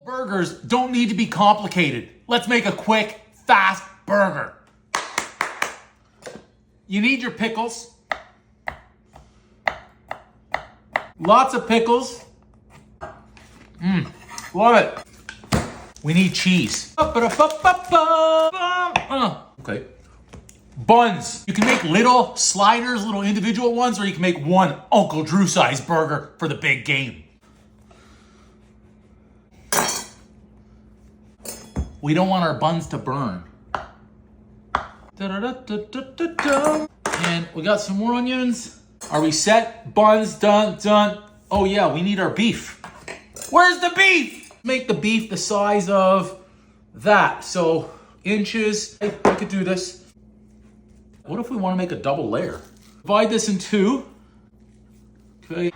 Burgers don't need to be complicated. Let's make a quick, fast burger. You need your pickles. Lots of pickles. Love it. We need cheese. Okay. Buns. You can make little sliders, little individual ones, or you can make one Uncle Drew size burger for the big game. We don't want our buns to burn. And we got some more onions. Are we set? Buns, done. Oh yeah, we need our beef. Where's the beef? Make the beef the size of that. So inches, we could do this. What if we want to make a double layer? Divide this in two. Okay.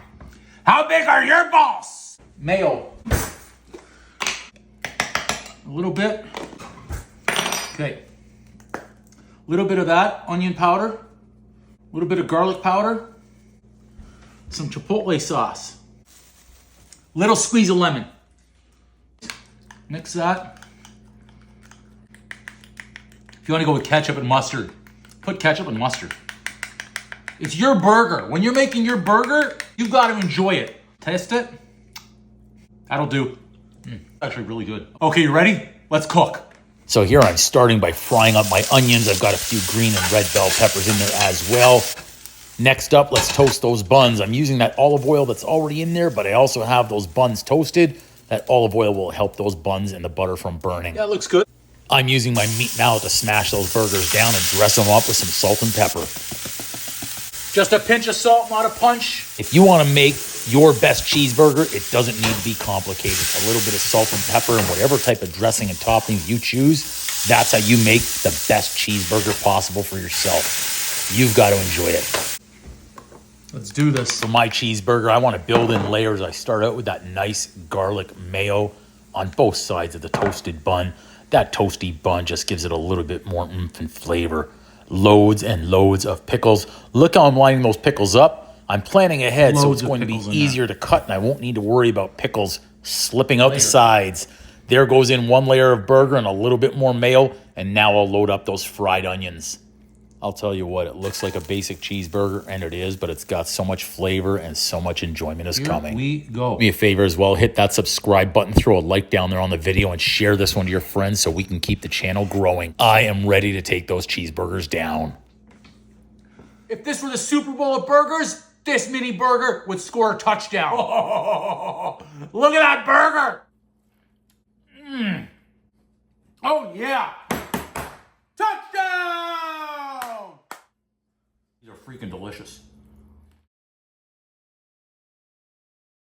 How big are your balls? Mayo. A little bit. Okay. A little bit of that, onion powder. A little bit of garlic powder. Some chipotle sauce. Little squeeze of lemon. Mix that. If you want to go with ketchup and mustard, put ketchup and mustard. It's your burger. When you're making your burger, you've got to enjoy it. Taste it. That'll do. Actually really good. Okay, you ready? Let's cook. So here I'm starting by frying up my onions. I've got a few green and red bell peppers in there as well. Next up, let's toast those buns. I'm using that olive oil that's already in there, but I also have those buns toasted. That olive oil will help those buns and the butter from burning. Yeah, it looks good. I'm using my meat mallet to smash those burgers down and dress them up with some salt and pepper. Just a pinch of salt, not a punch. If you want to make your best cheeseburger, it doesn't need to be complicated. A little bit of salt and pepper and whatever type of dressing and toppings you choose, that's how you make the best cheeseburger possible for yourself. You've got to enjoy it. Let's do this. For my cheeseburger, I want to build in layers. I start out with that nice garlic mayo on both sides of the toasted bun. That toasty bun just gives it a little bit more oomph and flavor. Loads and loads of pickles. Look how I'm lining those pickles up. I'm planning ahead, so it's going to be easier to cut, and I won't need to worry about pickles slipping out the sides. There goes in one layer of burger and a little bit more mayo, and now I'll load up those fried onions. I'll tell you what, it looks like a basic cheeseburger, and it is, but it's got so much flavor and so much enjoyment is coming. We go. Do me a favor as well, hit that subscribe button, throw a like down there on the video, and share this one to your friends so we can keep the channel growing. I am ready to take those cheeseburgers down. If this were the Super Bowl of burgers, this mini burger would score a touchdown. Look at that burger. Oh, yeah. Touchdown! These are freaking delicious.